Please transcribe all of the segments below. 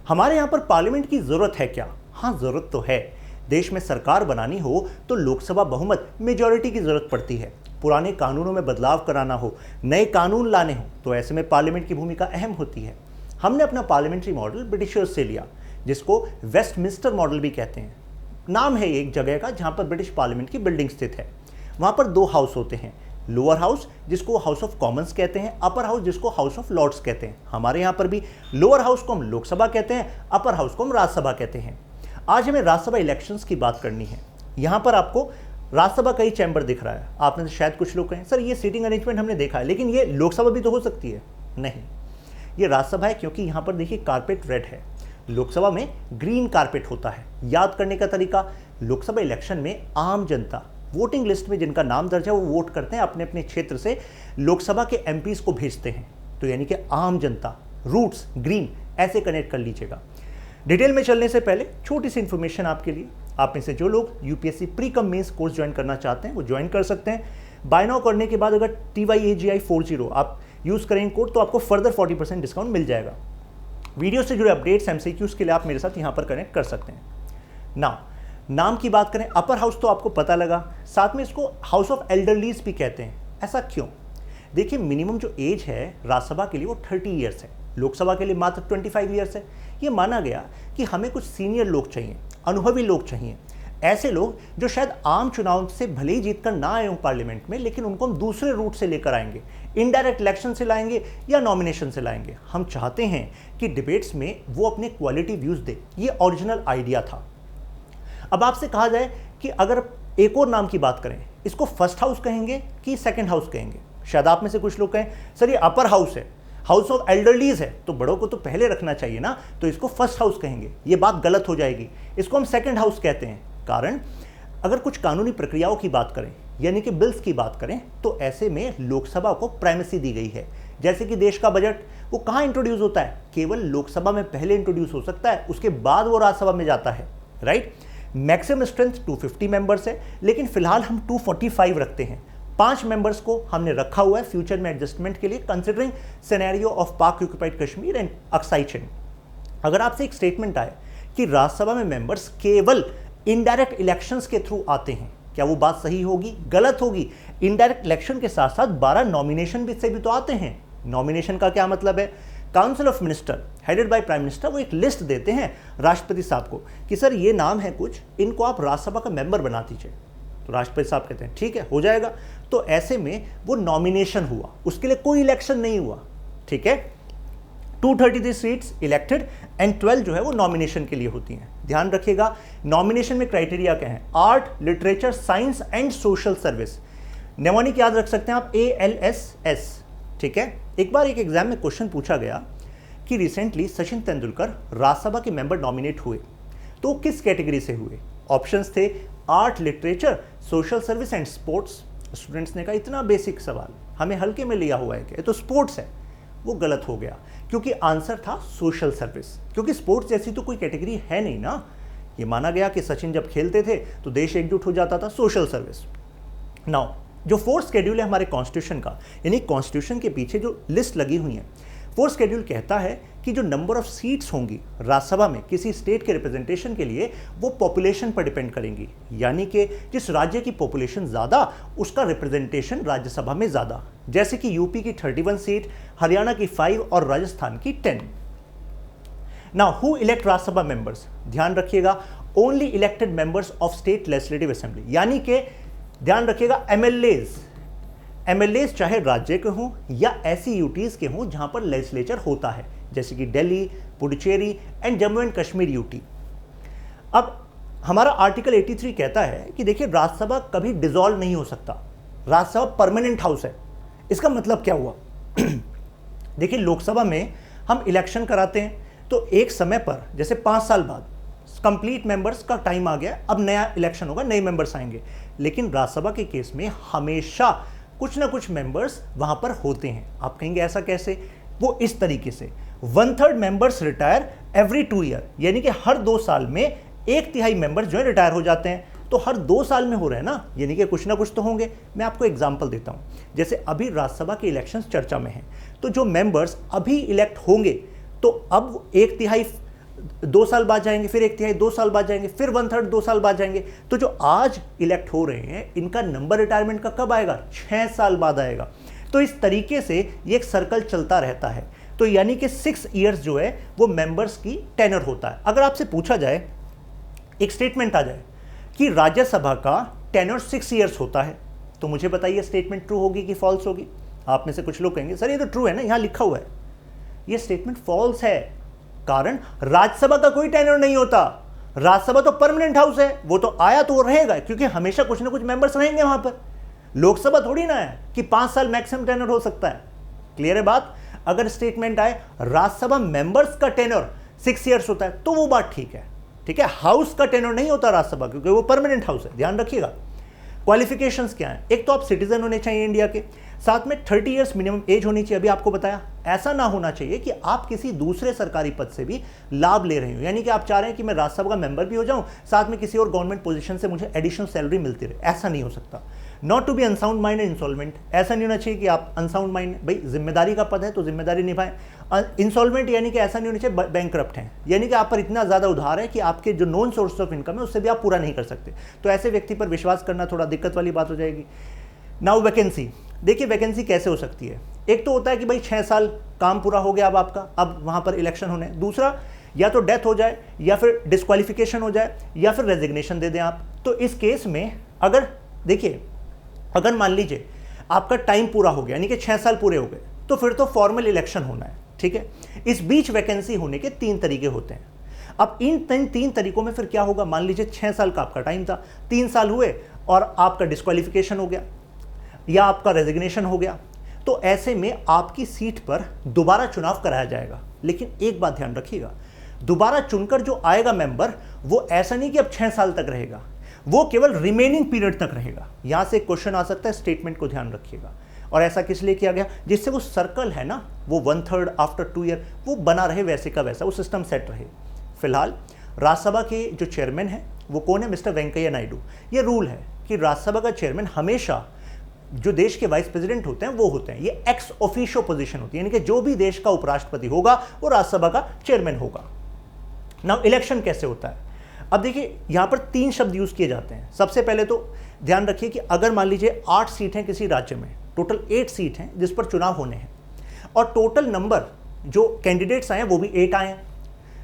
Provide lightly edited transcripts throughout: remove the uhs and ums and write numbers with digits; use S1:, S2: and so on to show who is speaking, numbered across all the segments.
S1: हमारे यहाँ पर पार्लियामेंट की जरूरत है क्या? हाँ, जरूरत तो है। देश में सरकार बनानी हो तो लोकसभा बहुमत मेजॉरिटी की जरूरत पड़ती है। पुराने कानूनों में बदलाव कराना हो, नए कानून लाने हो, तो ऐसे में पार्लियामेंट की भूमिका अहम होती है। हमने अपना पार्लियामेंट्री मॉडल ब्रिटिशर्स से लिया, जिसको वेस्टमिंस्टर मॉडल भी कहते हैं। नाम है एक जगह का जहाँ पर ब्रिटिश पार्लियामेंट की बिल्डिंग स्थित है। वहाँ पर दो हाउस होते हैं, लोअर हाउस जिसको हाउस ऑफ कॉमन्स कहते हैं, अपर हाउस जिसको हाउस ऑफ लॉर्ड्स कहते हैं। हमारे यहाँ पर भी लोअर हाउस को हम लोकसभा कहते हैं, अपर हाउस को हम राज्यसभा कहते हैं। आज हमें राज्यसभा इलेक्शंस की बात करनी है। यहाँ पर आपको राज्यसभा का ही चैम्बर दिख रहा है। आपने शायद कुछ लोग कहें सर ये सीटिंग अरेंजमेंट हमने देखा है, लेकिन ये लोकसभा भी तो हो सकती है। नहीं, ये राज्यसभा है, क्योंकि यहाँ पर देखिए कारपेट रेड है। लोकसभा में ग्रीन कारपेट होता है। याद करने का तरीका, लोकसभा इलेक्शन में आम जनता वोटिंग लिस्ट में जिनका नाम दर्ज है वो वोट करते हैं, अपने अपने क्षेत्र से लोकसभा के एमपीज को भेजते हैं। तो यानी कि आम जनता, रूट्स ग्रीन, ऐसे कनेक्ट कर लीजिएगा। डिटेल में चलने से पहले छोटी सी इन्फॉर्मेशन आपके लिए। आप में से जो लोग UPSC pre cum mains course join करना चाहते हैं वो ज्वाइन कर सकते हैं। बाय नाउ करने के बाद अगर TYAGI40 आप यूज़ करें कोड तो आपको फर्दर 40% डिस्काउंट मिल जाएगा। वीडियो से जुड़े अपडेट्स MCQs के लिए आप मेरे साथ यहाँ पर कनेक्ट कर सकते हैं। नाम की बात करें, अपर हाउस तो आपको पता लगा, साथ में इसको हाउस ऑफ एल्डरलीज भी कहते हैं। ऐसा क्यों? देखिए, मिनिमम जो एज है राज्यसभा के लिए वो 30 ईयर्स है, लोकसभा के लिए मात्र 25 ईयर्स है। ये माना गया कि हमें कुछ सीनियर लोग चाहिए, अनुभवी लोग चाहिए, ऐसे लोग जो शायद आम चुनाव से भले ही जीतकर ना आए हों पार्लियामेंट में, लेकिन उनको हम दूसरे रूट से लेकर आएंगे, इनडायरेक्ट इलेक्शन से लाएंगे या नॉमिनेशन से लाएंगे। हम चाहते हैं कि डिबेट्स में वो अपने क्वालिटी व्यूज दे। ये ओरिजिनल आइडिया था। अब आपसे कहा जाए कि अगर एक और नाम की बात करें, इसको फर्स्ट हाउस कहेंगे कि सेकंड हाउस कहेंगे? शायद आप में से कुछ लोग कहें सर ये अपर हाउस है, हाउस ऑफ एल्डरलीज है, तो बड़ों को तो पहले रखना चाहिए ना, तो इसको फर्स्ट हाउस कहेंगे। ये बात गलत हो जाएगी, इसको हम सेकंड हाउस कहते हैं। कारण अगर कुछ कानूनी प्रक्रियाओं की बात करें, यानी कि बिल्स की बात करें, तो ऐसे में लोकसभा को प्राइमेसी दी गई है। जैसे कि देश का बजट वो कहाँ इंट्रोड्यूस होता है? केवल लोकसभा में पहले इंट्रोड्यूस हो सकता है, उसके बाद वो राज्यसभा में जाता है, राइट। मैक्सिमम स्ट्रेंथ 250 मेंबर्स है, लेकिन फिलहाल हम 245 रखते हैं। 5 मेंबर्स को हमने रखा हुआ है फ्यूचर में एडजस्टमेंट के लिए, कंसिडरिंग सिनेरियो ऑफ पाक ऑक्युपाइड कश्मीर एंड अक्साई चिन। अगर आपसे एक स्टेटमेंट आए कि राज्यसभा में मेंबर्स केवल इनडायरेक्ट इलेक्शंस के थ्रू आते हैं, क्या वो बात सही होगी? गलत होगी। इनडायरेक्ट इलेक्शन के साथ साथ 12 नॉमिनेशन से भी तो आते हैं। नॉमिनेशन का क्या मतलब है? Council of minister headed by prime minister वो एक लिस्ट देते हैं राष्ट्रपति साहब को कि सर ये नाम है कुछ, इनको आप राज्यसभा का मेंबर बना दीजिए। तो राष्ट्रपति साहब कहते हैं ठीक है, हो जाएगा। तो ऐसे में वो नॉमिनेशन हुआ, उसके लिए कोई इलेक्शन नहीं हुआ, ठीक है। 233 सीट्स इलेक्टेड एंड 12 जो है वो नॉमिनेशन के लिए होती हैं। ध्यान रखिएगा, नॉमिनेशन में क्राइटेरिया क्या है? Art, literature, science and social service. Mnemonic याद रख सकते हैं आप, ALSS, ठीक है। एक बार एक एग्जाम में क्वेश्चन पूछा गया कि रिसेंटली सचिन तेंदुलकर राज्यसभा के मेंबर नॉमिनेट हुए, तो किस कैटेगरी से हुए? ऑप्शंस थे art, literature, social service and sports. Students ने कहा इतना बेसिक सवाल हमें हल्के में लिया हुआ है क्या? तो स्पोर्ट्स है। वो गलत हो गया, क्योंकि आंसर था सोशल सर्विस, क्योंकि स्पोर्ट्स जैसी तो कोई कैटेगरी है नहीं ना। ये माना गया कि सचिन जब खेलते थे तो देश एकजुट हो जाता था, सोशल सर्विस। नाउ जो फोर्थ शेड्यूल है हमारे कॉन्स्टिट्यूशन का, यानी कॉन्स्टिट्यूशन के पीछे जो लिस्ट लगी हुई है, फोर्थ शेड्यूल कहता है कि जो नंबर ऑफ सीट्स होंगी राज्यसभा में किसी स्टेट के रिप्रेजेंटेशन के लिए, वो पॉपुलेशन पर डिपेंड करेंगी। यानी कि जिस राज्य की पॉपुलेशन ज़्यादा, उसका रिप्रेजेंटेशन राज्यसभा में ज़्यादा। जैसे कि यूपी की 31 सीट, हरियाणा की 5 और राजस्थान की 10। Now who elect Rajya Sabha members? ध्यान रखिएगा, only elected members of state legislative assembly, यानी कि ध्यान रखिएगा एमएलएज चाहे राज्य के हों या ऐसी यूटीज के हों जहां पर लेजिस्लेचर होता है, जैसे कि Delhi, Puducherry and Jammu and Kashmir UT. अब हमारा आर्टिकल 83 कहता है कि देखिए राज्यसभा कभी डिसॉल्व नहीं हो सकता, राज्यसभा परमानेंट हाउस है। इसका मतलब क्या हुआ? देखिए लोकसभा में हम इलेक्शन कराते हैं तो एक समय पर, जैसे 5 साल बाद कंप्लीट मेंबर्स का टाइम आ गया, अब नया इलेक्शन होगा, नए मेंबर्स आएंगे। लेकिन राज्यसभा के केस में हमेशा कुछ ना कुछ मेंबर्स वहां पर होते हैं। आप कहेंगे ऐसा कैसे? वो इस तरीके से 1/3 मेंबर्स रिटायर एवरी 2 ईयर, यानी कि हर 2 साल में 1/3 मेंबर्स जो है रिटायर हो जाते हैं। तो हर 2 साल में हो रहे हैं ना, यानी कि कुछ ना कुछ तो होंगे। मैं आपको एग्जांपल देता हूं, जैसे अभी राज्यसभा के इलेक्शंस चर्चा में हैं, तो जो मेंबर्स अभी इलेक्ट होंगे, तो अब 1/3 2 साल बाद जाएंगे, फिर 1/3 2 साल बाद जाएंगे, फिर 1/3 2 साल बाद जाएंगे। तो जो आज इलेक्ट हो रहे हैं इनका नंबर रिटायरमेंट का कब आएगा? 6 साल बाद आएगा। तो इस तरीके से ये एक सर्कल चलता रहता है। तो यानी कि 6 ईयर्स जो है वो मेंबर्स की टेनर होता है। अगर आपसे पूछा जाए, एक स्टेटमेंट आ जाए कि राज्यसभा का टेनर 6 ईयर्स होता है, तो मुझे बताइए स्टेटमेंट ट्रू होगी कि फॉल्स होगी? आप में से कुछ लोग कहेंगे सर ये तो ट्रू है ना, यहां लिखा हुआ है। ये स्टेटमेंट फॉल्स है, कारण राज्यसभा का कोई टेन्योर नहीं होता। राज्यसभा तो परमानेंट हाउस है, वो तो आया तो वो रहेगा, क्योंकि हमेशा कुछ ना कुछ मेंबर्स रहेंगे वहां पर। लोकसभा थोड़ी ना है कि 5 साल मैक्सिमम टेन्योर हो सकता है। क्लियर है बात? अगर स्टेटमेंट आए राज्यसभा मेंबर्स का टेन्योर 6 ईयर्स होता है तो वो बात ठीक है। ठीक है, हाउस का टेन्योर नहीं होता राज्यसभा, क्योंकि वो परमानेंट हाउस है, ध्यान रखिएगा। क्वालिफिकेशंस क्या है? एक तो आप सिटीजन होने चाहिए इंडिया के, साथ में 30 ईयर्स मिनिमम एज होनी चाहिए। अभी आपको बताया, ऐसा ना होना चाहिए कि आप किसी दूसरे सरकारी पद से भी लाभ ले रहे हो, यानी कि आप चाह रहे हैं कि मैं राज्यसभा का मेंबर भी हो जाऊं, साथ में किसी और गवर्नमेंट पोजीशन से मुझे एडिशनल सैलरी मिलती रहे। ऐसा नहीं हो सकता। Not to be unsound mind and insolvent, ऐसा नहीं होना चाहिए कि आप अनसाउंड माइंड, भाई जिम्मेदारी का पद है तो जिम्मेदारी निभाएं। इंसॉल्वेंट यानी कि ऐसा नहीं होना चाहिए बैंकरप्ट हैं, यानी कि आप पर इतना ज़्यादा उधार है कि आपके जो नॉन सोर्स ऑफ इनकम है उससे भी आप पूरा नहीं कर सकते। तो ऐसे व्यक्ति पर विश्वास करना थोड़ा दिक्कत वाली बात हो जाएगी। नाउ वैकेंसी, देखिए वैकेंसी कैसे हो सकती है? एक तो होता है कि भाई 6 साल काम पूरा हो गया अब आपका, अब वहाँ पर इलेक्शन होने। दूसरा, या तो डेथ हो जाए, या फिर डिस्क्वालिफिकेशन हो जाए, या फिर रेजिग्नेशन दे दें आप। तो इस केस में अगर देखिए, अगर मान लीजिए आपका टाइम पूरा हो गया, यानी कि 6 साल पूरे हो गए, तो फिर तो फॉर्मल इलेक्शन होना है। ठीक है, इस बीच वैकेंसी होने के 3 तरीके होते हैं। अब इन 3 तरीकों में फिर क्या होगा? मान लीजिए 6 साल का आपका टाइम था, 3 साल हुए और आपका डिस्क्वालिफिकेशन हो गया या आपका रेजिग्नेशन हो गया, तो ऐसे में आपकी सीट पर दोबारा चुनाव कराया जाएगा। लेकिन एक बात ध्यान रखिएगा, दोबारा चुनकर जो आएगा मेंबर, वो ऐसा नहीं कि अब 6 साल तक रहेगा, वो केवल रिमेनिंग पीरियड तक रहेगा। यहां से क्वेश्चन आ सकता है, स्टेटमेंट को ध्यान रखिएगा। और ऐसा किस लिए किया गया? जिससे वो सर्कल है ना, वो 1/3 आफ्टर 2 ईयर वो बना रहे, वैसे का वैसा वो सिस्टम सेट रहे। फिलहाल राज्यसभा के जो चेयरमैन है वो कौन है? मिस्टर वेंकैया नायडू। ये रूल है कि राज्यसभा का चेयरमैन हमेशा जो देश के वाइस प्रेसिडेंट होते हैं वो होते हैं। ये एक्स ऑफिशियो पोजीशन होती है, यानी कि जो भी देश का उपराष्ट्रपति होगा वो राज्यसभा का चेयरमैन होगा। नाउ इलेक्शन कैसे होता है? अब देखिए, यहां पर 3 शब्द यूज किए जाते हैं। सबसे पहले तो ध्यान रखिए कि अगर मान लीजिए 8 सीट हैं किसी राज्य में, टोटल 8 सीट हैं जिस पर चुनाव होने हैं, और टोटल नंबर जो कैंडिडेट्स आए हैं वो भी 8 आए हैं,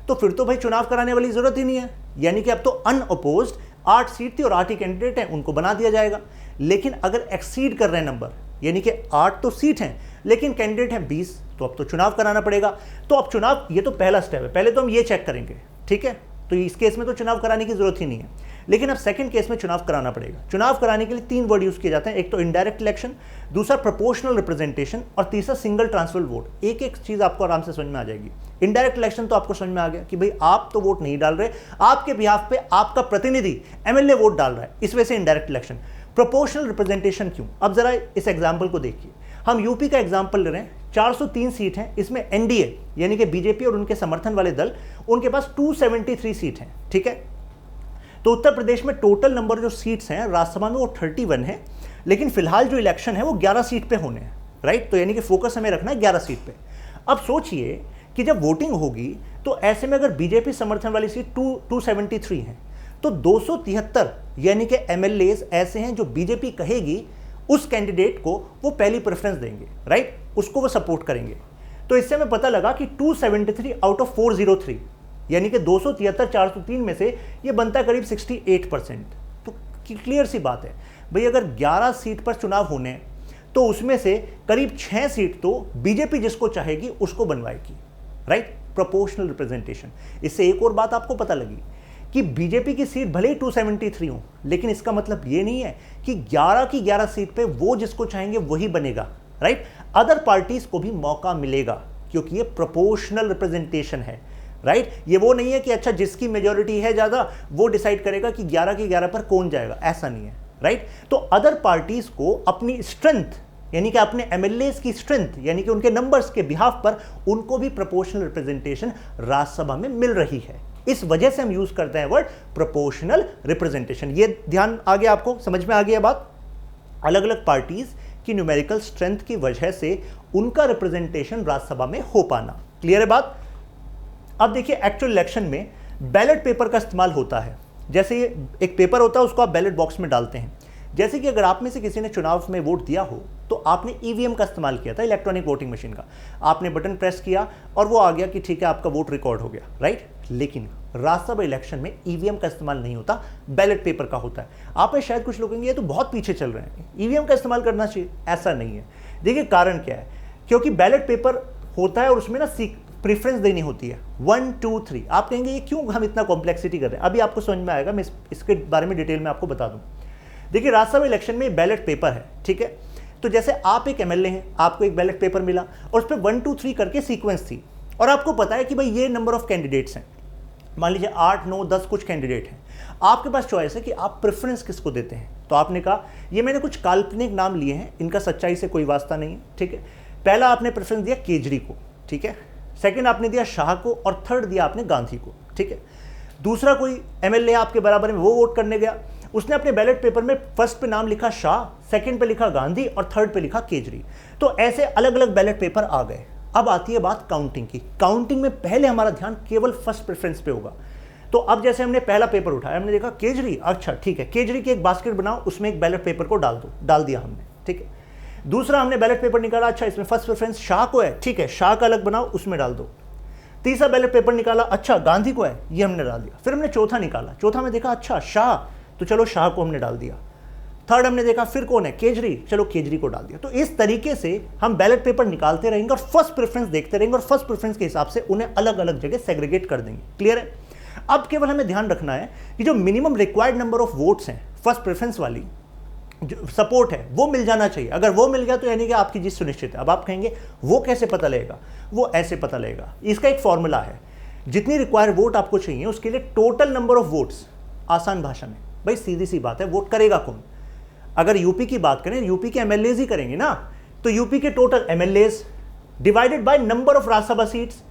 S1: तो फिर तो भाई चुनाव कराने वाली जरूरत ही नहीं है। यानी कि अब तो अनअपोज्ड 8 सीट थी और 8 ही कैंडिडेट हैं, उनको बना दिया जाएगा। लेकिन अगर एक्सीड कर रहे हैं नंबर, यानी कि 8 तो सीट हैं लेकिन कैंडिडेट हैं 20, तो अब तो चुनाव कराना पड़ेगा। तो अब चुनाव, ये तो पहला स्टेप है, पहले तो हम ये चेक करेंगे। ठीक है, तो इस केस में तो चुनाव कराने की जरूरत ही नहीं है। लेकिन अब सेकंड केस में चुनाव कराना पड़ेगा। चुनाव कराने के लिए 3 वर्ड यूज किए जाते हैं, एक तो इनडायरेक्ट इलेक्शन, दूसरा प्रोपोर्शनल रिप्रेजेंटेशन, और तीसरा सिंगल ट्रांसफर वोट। एक एक चीज आपको आराम से समझ में आ जाएगी। इनडायरेक्ट इलेक्शन तो आपको समझ में आ गया कि भाई आप तो वोट नहीं डाल रहे, आपके बिहाफ पे आपका प्रतिनिधि एमएलए वोट डाल रहा है, इस वजह से इनडायरेक्ट इलेक्शन। प्रोपोर्शनल रिप्रेजेंटेशन क्यों? अब जरा इस एग्जाम्पल को देखिए, हम यूपी का एग्जाम्पल ले रहे हैं। 403 सीट हैं, इसमें एनडीए यानी कि बीजेपी और उनके समर्थन वाले दल, उनके पास 273 सीट हैं। ठीक है, तो उत्तर प्रदेश में टोटल नंबर जो सीट्स हैं राज्यसभा में वो 31 है, लेकिन फिलहाल जो इलेक्शन है वो 11 सीट पे होने हैं। राइट, तो यानी कि फोकस हमें रखना है 11 सीट पे। अब सोचिए कि जब वोटिंग होगी तो ऐसे में अगर बीजेपी समर्थन वाली सीट 273 है, तो 273 यानी कि एमएलएज ऐसे हैं जो बीजेपी कहेगी उस कैंडिडेट को वो पहली प्रेफरेंस देंगे। राइट, उसको वो सपोर्ट करेंगे। तो इससे हमें पता लगा कि 273 आउट ऑफ 403, यानी कि 273 403 में से ये बनता है करीब 68%। तो क्लियर सी बात है भाई, अगर 11 सीट पर चुनाव होने तो उसमें से करीब 6 सीट तो बीजेपी जिसको चाहेगी उसको बनवाएगी। Right, proportional representation. इससे एक और बात आपको पता लगी कि बीजेपी की सीट भले ही 273 हो, लेकिन इसका मतलब ये नहीं है कि 11 की 11 सीट पे वो जिसको चाहेंगे वही बनेगा। राइट, अदर पार्टीज को भी मौका मिलेगा, क्योंकि ये प्रोपोर्शनल रिप्रेजेंटेशन है। राइट, ये वो नहीं है कि अच्छा जिसकी मेजॉरिटी है ज्यादा वो डिसाइड करेगा कि 11 की 11 पर कौन जाएगा, ऐसा नहीं है। राइट, तो अदर पार्टीज को अपनी स्ट्रेंथ यानी कि अपने एमएलएस की स्ट्रेंथ यानी कि उनके नंबर्स के बिहाफ पर उनको भी प्रोपोर्शनल रिप्रेजेंटेशन राज्यसभा में मिल रही है। इस वजह से हम यूज करते हैं वर्ड प्रोपोर्शनल रिप्रेजेंटेशन। ये ध्यान आ गया, आपको समझ में आ गया बात। अलग अलग पार्टीज की न्यूमेरिकल स्ट्रेंथ की वजह से उनका रिप्रेजेंटेशन राज्यसभा में हो पाना। क्लियर है बात? अब देखिए एक्चुअल इलेक्शन में बैलेट पेपर का इस्तेमाल होता है। जैसे एक पेपर होता है, उसको आप बैलेट बॉक्स में डालते हैं। जैसे कि अगर आप में से किसी ने चुनाव में वोट दिया हो तो आपने ईवीएम का इस्तेमाल किया था, इलेक्ट्रॉनिक वोटिंग मशीन का। आपने बटन प्रेस किया और वो आ गया कि ठीक है आपका वोट रिकॉर्ड हो गया, राइट। लेकिन राज्यसभा इलेक्शन में ईवीएम का इस्तेमाल नहीं होता, बैलेट पेपर का होता है। आप में शायद कुछ लोग कहेंगे ये तो बहुत पीछे चल रहे हैं, ईवीएम का इस्तेमाल करना चाहिए। ऐसा नहीं है। देखिए कारण क्या है, क्योंकि बैलेट पेपर होता है और उसमें ना प्रेफरेंस देनी होती है 1 2 3। आप कहेंगे ये क्यों हम इतना कॉम्प्लेक्सिटी कर रहे हैं, अभी आपको समझ में आएगा, मैं इसके बारे में डिटेल में आपको बता दूं। देखिए राज्यसभा इलेक्शन में बैलेट पेपर है, ठीक है। तो जैसे आप एक एमएलए हैं, आपको एक बैलेट पेपर मिला और उस पर 1 2 3 करके सीक्वेंस थी, और आपको पता है कि भाई ये नंबर ऑफ कैंडिडेट्स हैं, मान लीजिए 8 9 10 कुछ कैंडिडेट हैं। आपके पास चॉइस है कि आप प्रेफरेंस किसको देते हैं। तो आपने कहा ये मैंने कुछ काल्पनिक नाम लिए हैं, इनका सच्चाई से कोई वास्ता नहीं है, ठीक है। पहला आपने प्रेफरेंस दिया केजरी को, ठीक है। सेकंड आपने दिया शाह को और थर्ड दिया आपने गांधी को, ठीक है। दूसरा कोई एमएलए आपके बराबर में वो वोट करने गया, उसने अपने बैलेट पेपर में फर्स्ट पे नाम लिखा शाह, सेकंड पे लिखा गांधी और थर्ड पे लिखा केजरी। तो ऐसे अलग अलग बैलेट पेपर आ गए। अब आती है बात काउंटिंग की। काउंटिंग में पहले हमारा ध्यान केवल फर्स्ट प्रेफरेंस पे होगा। तो अब जैसे हमने पहला पेपर उठाया, हमने देखा केजरी, अच्छा ठीक है, केजरी की एक बास्केट बनाओ, उसमें एक बैलेट पेपर को डाल दो, डाल दिया हमने, ठीक है। दूसरा हमने बैलेट पेपर निकाला, अच्छा इसमें फर्स्ट प्रेफरेंस शाह को है, ठीक है, शाह का अलग बनाओ, उसमें डाल दो। तीसरा बैलेट पेपर निकाला, अच्छा गांधी को है, ये हमने डाल दिया। फिर हमने चौथा निकाला, चौथा में देखा अच्छा शाह, तो चलो शाह को हमने डाल दिया। थर्ड हमने देखा फिर कौन है, केजरी, चलो केजरी को डाल दिया। तो इस तरीके से हम बैलेट पेपर निकालते रहेंगे और फर्स्ट प्रेफरेंस देखते रहेंगे और फर्स्ट प्रेफरेंस के हिसाब से उन्हें अलग अलग जगह सेग्रीगेट कर देंगे। क्लियर है। अब केवल हमें ध्यान रखना है कि जो minimum required number of votes हैं फर्स्ट प्रेफरेंस वाली जो सपोर्ट है वो मिल जाना चाहिए। अगर वो मिल गया तो यानी कि आपकी जीत सुनिश्चित है। अब आप कहेंगे वो कैसे पता लगेगा, वो ऐसे पता लगेगा। इसका एक फॉर्मूला है, जितनी रिक्वायर्ड वोट आपको चाहिए उसके लिए टोटल नंबर ऑफ वोट्स, आसान भाषा में भाई सीधी सी बात है, वोट करेगा कौन। अगर यूपी की बात करें, यूपी के एमएलएज ही करेंगे ना, तो यूपी के total MLAs divided by number of Rajya Sabha seats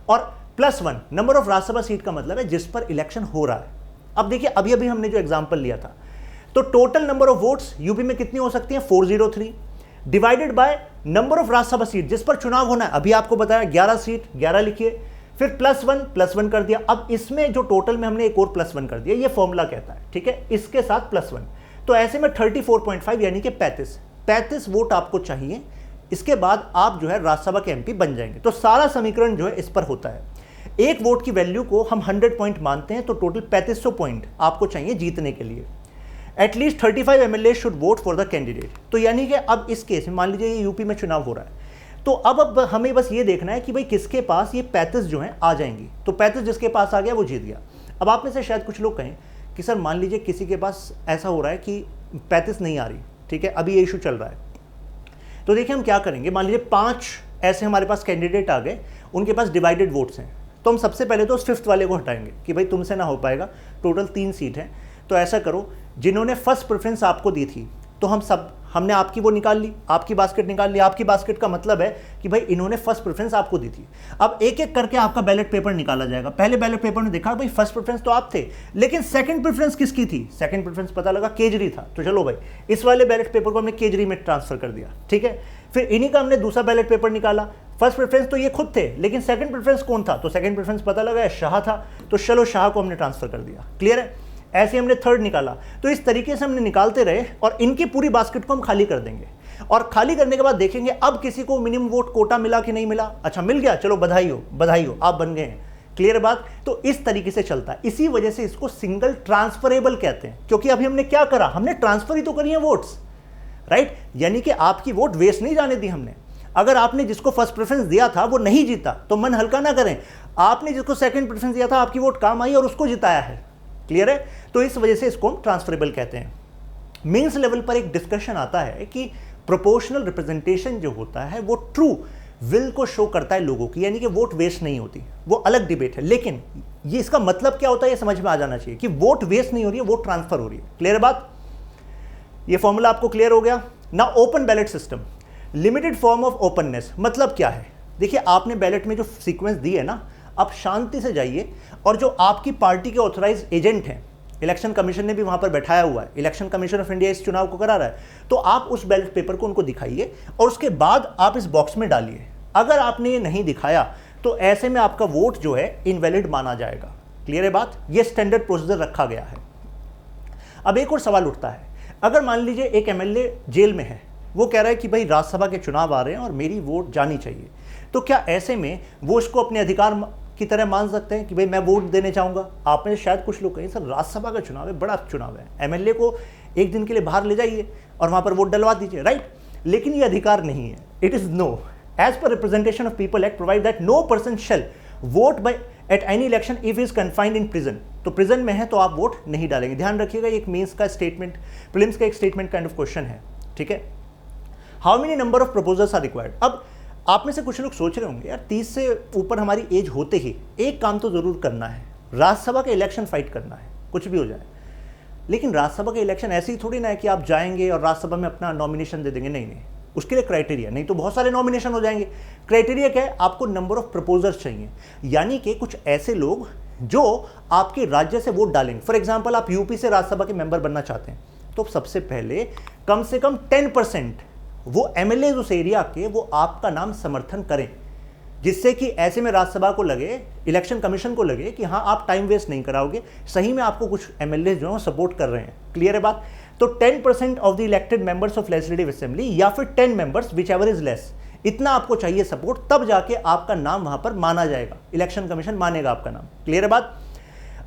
S1: और +1 नंबर ऑफ राज्यसभा सीट का मतलब है जिस पर इलेक्शन हो रहा है। अब देखिए अभी अभी हमने जो एग्जांपल लिया था, तो total number of votes UP में कितनी हो सकती है 403 divided by number of Rajya Sabha seat जिस पर चुनाव होना है। अभी आपको बताया 11 सीट, 11 लिखिए, फिर +1 कर दिया। अब इसमें जो टोटल में हमने एक और +1 कर दिया, ये फॉर्मूला कहता है, ठीक है, इसके साथ +1। तो ऐसे में 34.5 यानी कि 35 वोट आपको चाहिए। इसके बाद आप जो है राज्यसभा के एमपी बन जाएंगे। तो सारा समीकरण जो है इस पर होता है। एक वोट की वैल्यू को हम 100 पॉइंट मानते हैं, तो टोटल 3500 पॉइंट आपको चाहिए जीतने के लिए। At least 35 MLA should vote for the candidate. तो यानी कि अब इस केस में मान लीजिए ये यूपी में चुनाव हो रहा है, तो अब हमें बस ये देखना है कि भाई किसके पास ये 35 जो हैं आ जाएंगी। तो 35 जिसके पास आ गया वो जीत गया। अब आप में से शायद कुछ लोग कहें कि सर मान लीजिए किसी के पास ऐसा हो रहा है कि 35 नहीं आ रही, ठीक है, अभी ये इशू चल रहा है। तो देखिए हम क्या करेंगे, मान लीजिए 5 ऐसे हमारे पास कैंडिडेट आ गए, उनके पास डिवाइडेड वोट्स हैं। तो हम सबसे पहले तो उस 5th वाले को हटाएंगे कि भाई तुमसे ना हो पाएगा, टोटल 3 सीट हैं। तो ऐसा करो, जिन्होंने फर्स्ट प्रेफरेंस आपको दी थी, तो हमने आपकी वो निकाल ली, आपकी बास्केट निकाल ली। आपकी बास्केट का मतलब है कि भाई इन्होंने फर्स्ट प्रेफरेंस आपको दी थी। अब एक एक करके आपका बैलेट पेपर निकाला जाएगा। पहले बैलेट पेपर में देखा भाई फर्स्ट प्रेफरेंस तो आप थे, लेकिन सेकंड प्रेफरेंस किसकी थी, सेकंड प्रेफरेंस पता लगा केजरी था। तो चलो भाई इस वाले बैलेट पेपर को हमने केजरी में ट्रांसफर कर दिया, ठीक है। फिर इन्हीं का हमने दूसरा बैलेट पेपर निकाला। फर्स्ट प्रेफरेंस तो ये खुद थे, लेकिन सेकंड प्रेफरेंस कौन था, तो सेकंड प्रेफरेंस पता लगा शाह था, तो चलो शाह को हमने ट्रांसफर कर दिया। क्लियर है। ऐसे हमने थर्ड निकाला। तो इस तरीके से हमने निकालते रहे और इनकी पूरी बास्केट को हम खाली कर देंगे। और खाली करने के बाद देखेंगे अब किसी को मिनिमम वोट कोटा मिला कि नहीं मिला। अच्छा मिल गया, चलो बधाई हो, आप बन गए हैं। क्लियर बात। तो इस तरीके से चलता है। इसी वजह से इसको सिंगल ट्रांसफरेबल कहते हैं, क्योंकि अभी हमने क्या करा, हमने ट्रांसफर ही तो करी है वोट्स, राइट। यानी कि आपकी वोट वेस्ट नहीं जाने दी हमने। अगर आपने जिसको फर्स्ट प्रेफरेंस दिया था वो नहीं जीता तो मन हल्का ना करें, आपने जिसको सेकंड प्रेफरेंस दिया था आपकी वोट काम आई और उसको जिताया है। क्लियर है। तो इस वजह से इसको हम ट्रांसफरेबल कहते हैं। मेंस लेवल पर एक डिस्कशन आता है कि प्रोपोर्शनल रिप्रेजेंटेशन जो होता है वो ट्रू विल को शो करता है लोगों की, यानी कि वोट वेस्ट नहीं होती, वो अलग डिबेट है। लेकिन ये इसका मतलब क्या होता है ये समझ में आ जाना चाहिए कि वोट वेस्ट नहीं हो रही है, वोट ट्रांसफर हो रही है। क्लियर है बात। ये फॉर्मूला आपको क्लियर हो गया ना। Open ballot system, limited form of openness, मतलब क्या है। देखिए आपने बैलेट में जो सीक्वेंस दी है ना, आप शांति से जाइए और जो आपकी पार्टी के ऑथराइज एजेंट हैं, इलेक्शन कमीशन ने भी वहां पर बैठाया हुआ है, इलेक्शन कमीशन ऑफ इंडिया इस चुनाव को करा रहा है, तो आप उस बैलेट पेपर को उनको दिखाइए और उसके बाद आप इस बॉक्स में डालिए। अगर आपने ये नहीं दिखाया तो ऐसे में आपका वोट जो है इनवैलिड माना जाएगा। क्लियर है बात? ये स्टैंडर्ड प्रोसीजर रखा गया है। अब एक और सवाल उठता है, अगर मान लीजिए एक एमएलए जेल में है, वो कह रहा है कि भाई राज्यसभा के चुनाव आ रहे हैं और मेरी वोट जानी चाहिए, तो क्या ऐसे में वो इसको अपने अधिकार की तरह मान सकते हैं कि भाई मैं वोट देने चाहूँगा? आप में शायद कुछ लोग कहें सर राज्यसभा का चुनाव है, बड़ा चुनाव है, एमएलए को एक दिन के लिए बाहर ले जाइए और वहाँ पर वोट डलवा दीजिए, राइट? लेकिन ये अधिकार नहीं है। It is no. As per representation of people act provide that no person shall vote by at any election if is confined in prison. तो प्रिजन में है तो आप वोट नहीं डालेंगे। ध्यान रखिएगा, एक मेंस का स्टेटमेंट, प्रीलिम्स का एक स्टेटमेंट काइंड ऑफ क्वेश्चन है, ठीक है। How many number of proposals are required? अब आप में से कुछ लोग सोच रहे होंगे यार 30 से ऊपर हमारी एज होते ही एक काम तो जरूर करना है, राज्यसभा का इलेक्शन फाइट करना है, कुछ भी हो जाए। लेकिन राज्यसभा का इलेक्शन ऐसे ही थोड़ी ना है कि आप जाएंगे और राज्यसभा में अपना नॉमिनेशन दे देंगे, नहीं, उसके लिए क्राइटेरिया, नहीं तो बहुत सारे नॉमिनेशन हो जाएंगे। क्राइटेरिया क्या है? आपको नंबर ऑफ प्रपोजर्स चाहिए, यानी कि कुछ ऐसे लोग जो आपके राज्य से वोट डालेंगे। फॉर एग्जाम्पल आप यूपी से राज्यसभा के मेंबर बनना चाहते हैं, तो सबसे पहले कम से कम 10% वो एमएलए उस एरिया के वो आपका नाम समर्थन करें, जिससे कि ऐसे में राज्यसभा को लगे, इलेक्शन कमीशन को लगे कि हाँ आप टाइम वेस्ट नहीं कराओगे, सही में आपको कुछ एमएलए जो है सपोर्ट कर रहे हैं। क्लियर है बात? तो 10% of the elected members of legislative assembly या फिर 10 members which ever is less, इतना आपको चाहिए सपोर्ट, तब जाके आपका नाम वहां पर माना जाएगा, इलेक्शन कमीशन मानेगा आपका नाम। क्लियर है बात?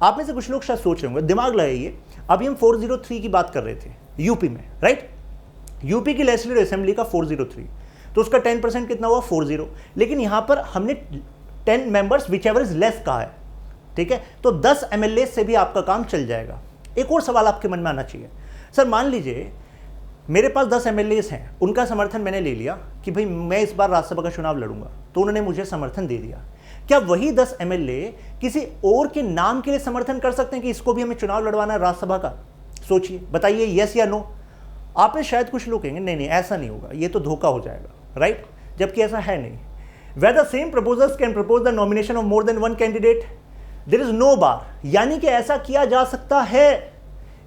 S1: आप में से कुछ लोग शायद सोच रहे होंगे, दिमाग लगाइए, अभी हम 403 की बात कर रहे थे यूपी में, राइट? यूपी की लेजिस्लेटिव असेंबली का 403, तो उसका 10% कितना हुआ? 40। लेकिन यहां पर हमने 10 members which ever is less कहा है, ठीक है? तो 10 एमएलए से भी आपका काम चल जाएगा। एक और सवाल आपके मन में आना चाहिए, सर मान लीजिए मेरे पास 10 एमएलएस हैं, उनका समर्थन मैंने ले लिया कि भाई मैं इस बार राज्यसभा का चुनाव लड़ूंगा, तो उन्होंने मुझे समर्थन दे दिया। क्या वही 10 एमएलए किसी और के नाम के लिए समर्थन कर सकते हैं कि इसको भी हमें चुनाव लड़वाना है राज्यसभा का? सोचिए, बताइए यस या नो। आप में शायद कुछ लोग कहेंगे नहीं ऐसा नहीं होगा, ये तो धोखा हो जाएगा, राइट? जबकि ऐसा है नहीं। Whether same proposers can propose the nomination of more than one candidate, there is no bar, यानी कि ऐसा किया जा सकता है।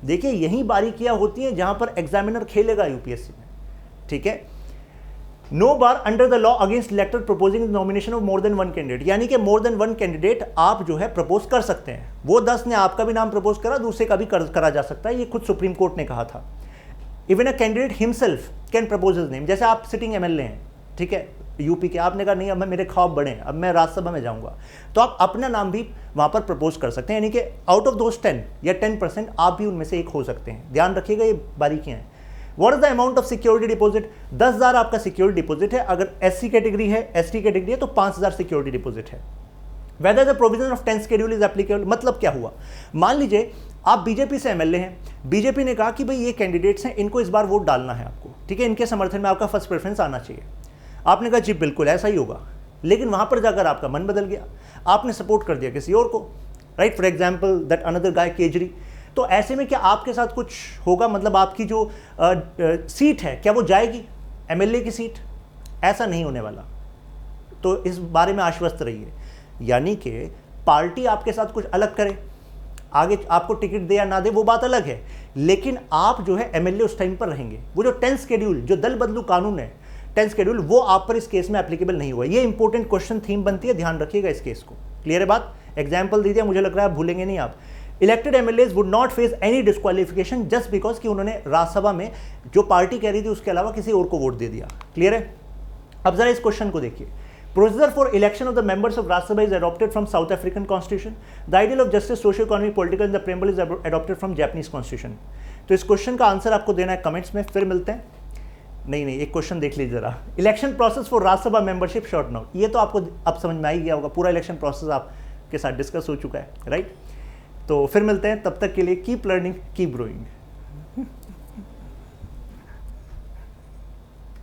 S1: देखिए यही बारीकियां होती हैं जहां पर एग्जामिनर खेलेगा यूपीएससी में, ठीक है। No bar under the law against elector proposing nomination of more than one candidate, यानी कि मोर देन वन कैंडिडेट आप जो है प्रपोज कर सकते हैं। वो 10 ने आपका भी नाम प्रपोज करा, दूसरे का भी करा जा सकता है, ये खुद सुप्रीम कोर्ट ने कहा था। Even a candidate himself can propose his name. जैसे आप सिटिंग एमएलए हैं, ठीक है, यूपी के, आपने कहा नहीं अब मेरे ख्वाब बड़े हैं, अब मैं राज्यसभा में जाऊंगा, तो आप अपना नाम भी वहां पर प्रपोज कर सकते हैं, यानी कि आउट ऑफ दोस 10 या 10% आप भी उनमें से एक हो सकते हैं। ध्यान रखिएगा, ये बारीकियां हैं। What is the amount of security deposit? 10,000 आपका सिक्योरिटी डिपॉजिट है। अगर एससी कैटेगरी है, एसटी कैटेगरी है तो 5,000 सिक्योरिटी डिपॉजिट है। Whether the provision of 10th schedule is applicable, मतलब क्या हुआ? मान लीजिए आप बीजेपी से एमएलए हैं, बीजेपी ने कहा कि भाई ये कैंडिडेट्स हैं, इनको इस बार वोट डालना है आपको, ठीक है, इनके समर्थन में आपका फर्स्ट प्रेफरेंस आना चाहिए। आपने कहा जी बिल्कुल ऐसा ही होगा, लेकिन वहां पर जाकर आपका मन बदल गया, आपने सपोर्ट कर दिया किसी और को, right? For example that another guy khejri. तो ऐसे में क्या आपके साथ कुछ होगा? मतलब आपकी जो सीट है क्या वो जाएगी, एमएलए की सीट? ऐसा नहीं होने वाला, तो इस बारे में आश्वस्त रहिए। यानी कि पार्टी आपके साथ कुछ अलग करे, आगे आपको टिकट दे या ना दे वो बात अलग है, लेकिन आप जो है एमएलए उस टाइम पर रहेंगे। वो जो 10th शेड्यूल, जो दल बदलू कानून है 10th शेड्यूल, वो आप पर इस केस में एप्लीकेबल नहीं हुआ। ये इंपॉर्टेंट क्वेश्चन थीम बनती है, ध्यान रखिएगा इस केस को। क्लियर है बात? एग्जाम्पल दीजिए, मुझे लग रहा है आप भूलेंगे नहीं आप। Elected MLAs would not face any disqualification just because कि उन्होंने राज्यसभा में जो पार्टी कह रही थी उसके अलावा किसी और को वोट दे दिया। क्लियर है? अब जरा इस क्वेश्चन को देखिए। Procedure for election of the members of Rajya Sabha is adopted from South African Constitution. The ideal of justice, socio-economic, political in the preamble is adopted from Japanese Constitution. तो इस question का answer आपको देना है comments में, फिर मिलते हैं। नहीं, एक क्वेश्चन देख लीजिए जरा। Election process for Rajya Sabha membership short note, ये तो आपको अब समझ में आ ही गया होगा, पूरा इलेक्शन प्रोसेस आपके साथ डिस्कस हो चुका है, राइट? तो फिर मिलते हैं, तब तक के लिए कीप लर्निंग, कीप ग्रोइंग।